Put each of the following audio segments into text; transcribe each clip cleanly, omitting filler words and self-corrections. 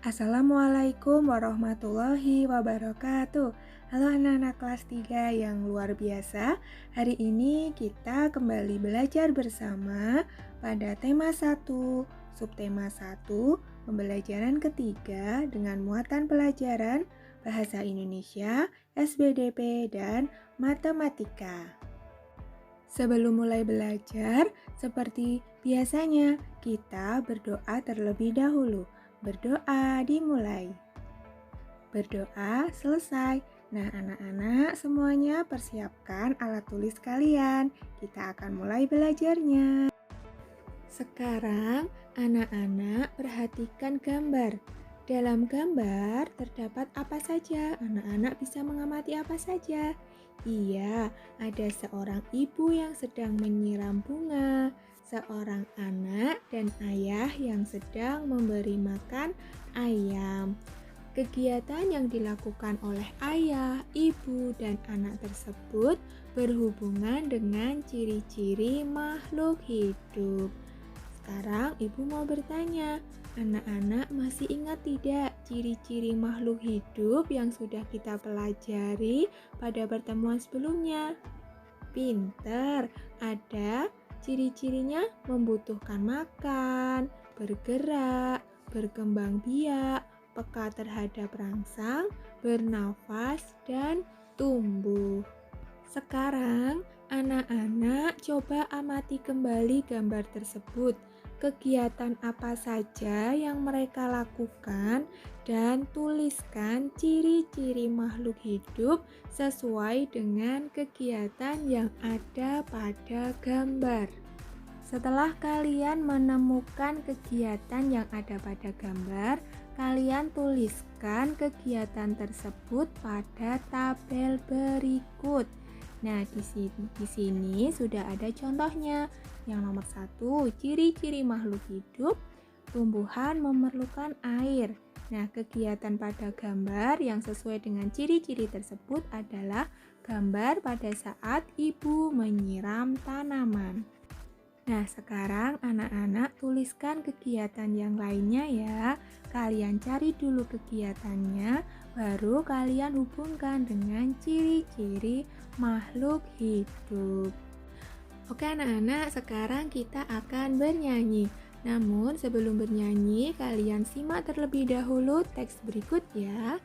Assalamualaikum warahmatullahi wabarakatuh. Halo anak-anak kelas 3 yang luar biasa. Hari ini kita kembali belajar bersama pada tema 1, subtema 1, pembelajaran ketiga dengan muatan pelajaran Bahasa Indonesia, SBDP, dan Matematika. Sebelum mulai belajar, seperti biasanya, kita berdoa terlebih dahulu. Berdoa dimulai. Berdoa selesai. Nah, anak-anak semuanya persiapkan alat tulis kalian. Kita akan mulai belajarnya. Sekarang, anak-anak perhatikan gambar. Dalam gambar terdapat apa saja? Anak-anak bisa mengamati apa saja? Iya, ada seorang ibu yang sedang menyiram bunga, seorang anak dan ayah yang sedang memberi makan ayam. Kegiatan yang dilakukan oleh ayah, ibu, dan anak tersebut berhubungan dengan ciri-ciri makhluk hidup. Sekarang ibu mau bertanya, anak-anak masih ingat tidak ciri-ciri makhluk hidup yang sudah kita pelajari pada pertemuan sebelumnya? Pinter, ada ciri-cirinya membutuhkan makan, bergerak, berkembang biak, peka terhadap rangsang, bernafas, dan tumbuh. Sekarang, anak-anak coba amati kembali gambar tersebut. Kegiatan apa saja yang mereka lakukan dan tuliskan ciri-ciri makhluk hidup sesuai dengan kegiatan yang ada pada gambar. Setelah kalian menemukan kegiatan yang ada pada gambar, kalian tuliskan kegiatan tersebut pada tabel berikut. Nah, di sini sudah ada contohnya. Yang nomor 1, ciri-ciri makhluk hidup, tumbuhan memerlukan air. Nah, kegiatan pada gambar yang sesuai dengan ciri-ciri tersebut adalah gambar pada saat ibu menyiram tanaman. Nah, sekarang anak-anak tuliskan kegiatan yang lainnya ya. Kalian cari dulu kegiatannya, baru kalian hubungkan dengan ciri-ciri makhluk hidup. Oke anak-anak, sekarang kita akan bernyanyi. Namun sebelum bernyanyi, kalian simak terlebih dahulu teks berikut ya.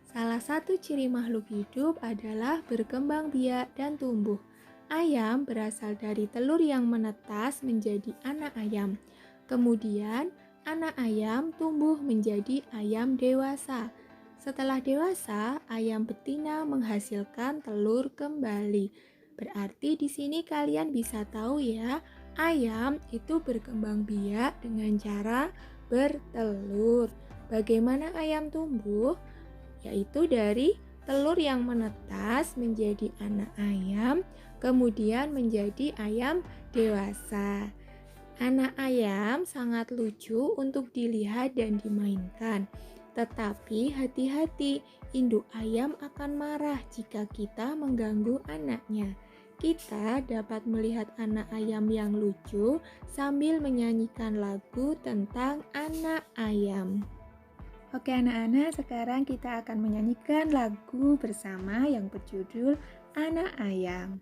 Salah satu ciri makhluk hidup adalah berkembang biak dan tumbuh. Ayam berasal dari telur yang menetas menjadi anak ayam. Kemudian, anak ayam tumbuh menjadi ayam dewasa. Setelah dewasa, ayam betina menghasilkan telur kembali. Berarti di sini kalian bisa tahu ya, ayam itu berkembang biak dengan cara bertelur. Bagaimana ayam tumbuh? Yaitu dari telur yang menetas menjadi anak ayam, kemudian menjadi ayam dewasa. Anak ayam sangat lucu untuk dilihat dan dimainkan. Tetapi hati-hati, induk ayam akan marah jika kita mengganggu anaknya. Kita dapat melihat anak ayam yang lucu sambil menyanyikan lagu tentang anak ayam. Oke anak-anak, sekarang kita akan menyanyikan lagu bersama yang berjudul Anak Ayam.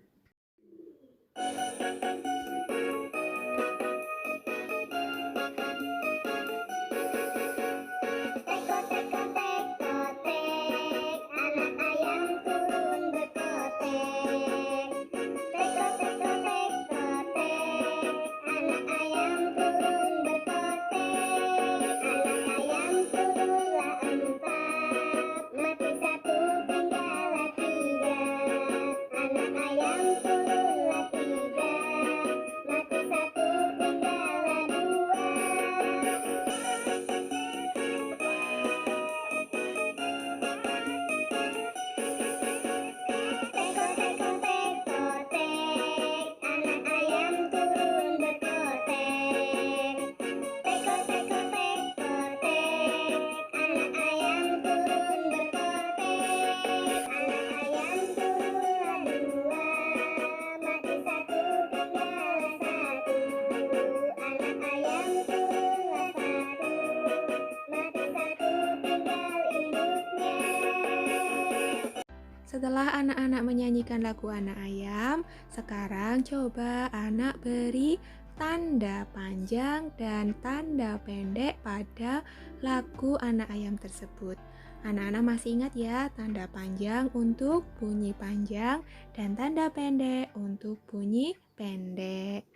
Setelah anak-anak menyanyikan lagu anak ayam, sekarang coba anak beri tanda panjang dan tanda pendek pada lagu anak ayam tersebut. Anak-anak masih ingat ya, tanda panjang untuk bunyi panjang dan tanda pendek untuk bunyi pendek.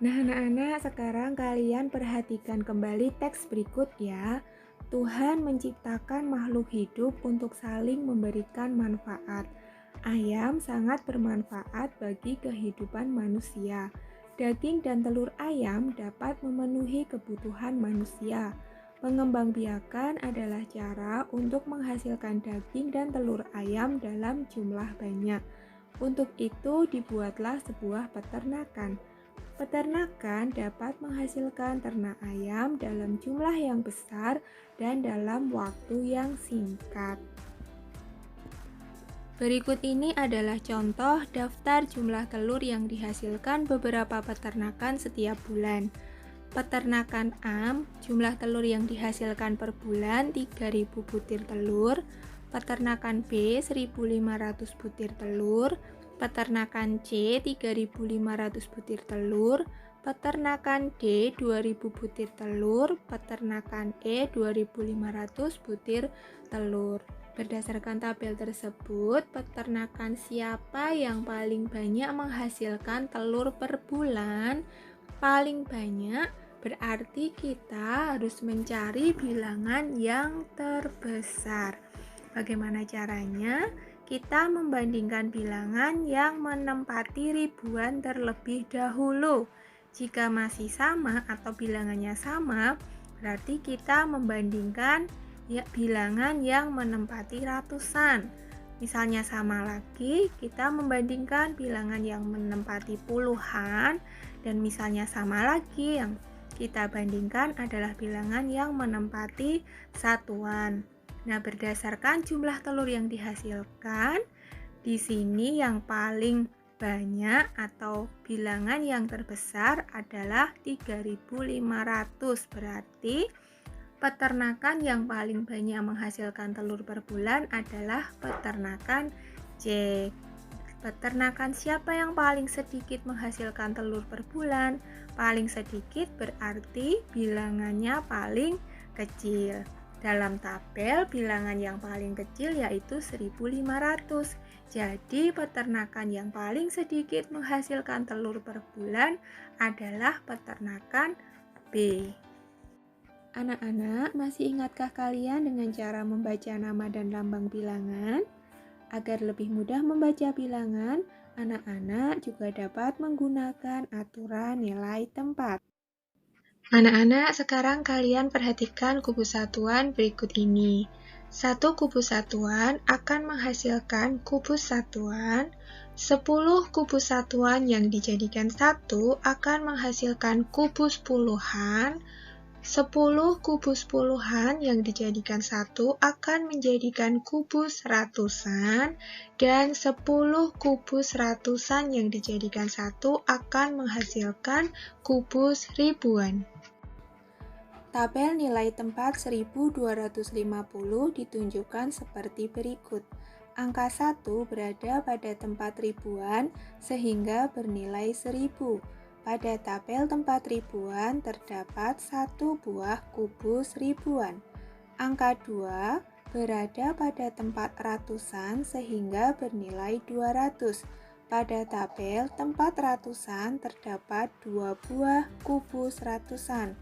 Nah, anak-anak, sekarang kalian perhatikan kembali teks berikut ya. Tuhan menciptakan makhluk hidup untuk saling memberikan manfaat. Ayam sangat bermanfaat bagi kehidupan manusia. Daging dan telur ayam dapat memenuhi kebutuhan manusia. Pengembangbiakan adalah cara untuk menghasilkan daging dan telur ayam dalam jumlah banyak. Untuk itu dibuatlah sebuah peternakan. Peternakan dapat menghasilkan ternak ayam dalam jumlah yang besar dan dalam waktu yang singkat. Berikut ini adalah contoh daftar jumlah telur yang dihasilkan beberapa peternakan setiap bulan. Peternakan A, jumlah telur yang dihasilkan per bulan 3.000 butir telur. Peternakan B, 1.500 butir telur. Peternakan C, 3.500 butir telur. Peternakan D, 2.000 butir telur. Peternakan E, 2.500 butir telur. Berdasarkan tabel tersebut, peternakan siapa yang paling banyak menghasilkan telur per bulan? Paling banyak berarti kita harus mencari bilangan yang terbesar. Bagaimana caranya? Kita membandingkan bilangan yang menempati ribuan terlebih dahulu. Jika masih sama atau bilangannya sama, berarti kita membandingkan bilangan yang menempati ratusan. Misalnya sama lagi, kita membandingkan bilangan yang menempati puluhan, dan misalnya sama lagi, yang kita bandingkan adalah bilangan yang menempati satuan. Nah, berdasarkan jumlah telur yang dihasilkan, di sini yang paling banyak atau bilangan yang terbesar adalah 3.500. Berarti peternakan yang paling banyak menghasilkan telur per bulan adalah peternakan C. Peternakan siapa yang paling sedikit menghasilkan telur per bulan? Paling sedikit berarti bilangannya paling kecil. Dalam tabel, bilangan yang paling kecil yaitu 1.500. Jadi, peternakan yang paling sedikit menghasilkan telur per bulan adalah peternakan B. Anak-anak, masih ingatkah kalian dengan cara membaca nama dan lambang bilangan? Agar lebih mudah membaca bilangan, anak-anak juga dapat menggunakan aturan nilai tempat. Anak-anak, sekarang kalian perhatikan kubus satuan berikut ini. Satu kubus satuan akan menghasilkan kubus satuan. 10 kubus satuan yang dijadikan satu akan menghasilkan kubus puluhan. 10 kubus puluhan yang dijadikan satu akan menjadikan kubus ratusan, dan 10 kubus ratusan yang dijadikan satu akan menghasilkan kubus ribuan. Tabel nilai tempat 1250 ditunjukkan seperti berikut. Angka 1 berada pada tempat ribuan sehingga bernilai 1000. Pada tabel tempat ribuan terdapat satu buah kubus ribuan. Angka 2 berada pada tempat ratusan sehingga bernilai 200. Pada tabel tempat ratusan terdapat 2 buah kubus ratusan.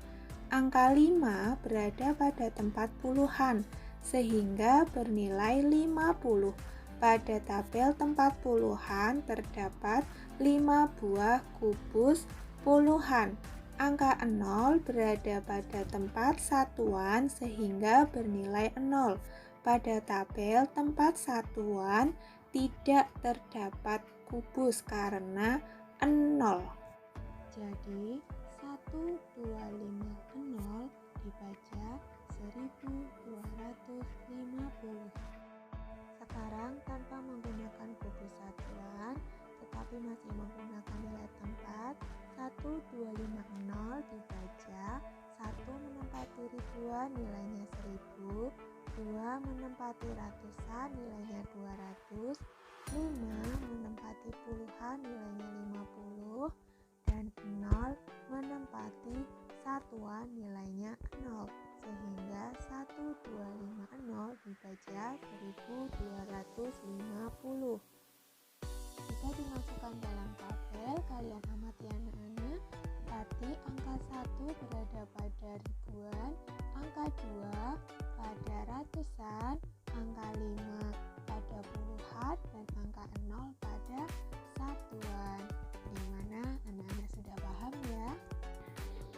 Angka 5 berada pada tempat puluhan sehingga bernilai 50. Pada tabel tempat puluhan terdapat 5 buah kubus puluhan. Angka 0 berada pada tempat satuan sehingga bernilai 0. Pada tabel tempat satuan tidak terdapat kubus karena 0. Jadi 1250 dibaca 1250. Sekarang tanpa menggunakan kubus satuan, tetapi masih menggunakan nilai tempat, 1250 dibaca 1 menempati ribuan nilainya 1000, 2 menempati ratusan nilainya 200, 5 menempati puluhan nilainya 50, dan 0 menempati satuan nilainya 0, sehingga 1250 dibaca 1250. Jika dimasukkan dalam tabel, kalian amati anak-anak, tadi angka 1 berada pada ribuan, angka 2 pada ratusan, angka 5 pada puluhan, dan angka 0 pada satuan. Gimana anak-anak sudah paham ya?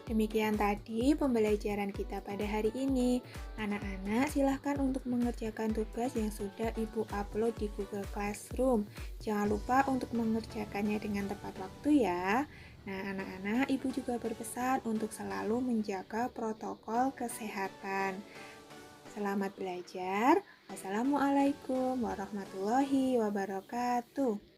Demikian tadi pembelajaran kita pada hari ini. Anak-anak silahkan untuk mengerjakan tugas yang sudah Ibu upload di Google Classroom. Jangan lupa untuk mengerjakannya dengan tepat waktu ya. Nah anak-anak, Ibu juga berpesan untuk selalu menjaga protokol kesehatan. Selamat belajar. Wassalamualaikum warahmatullahi wabarakatuh.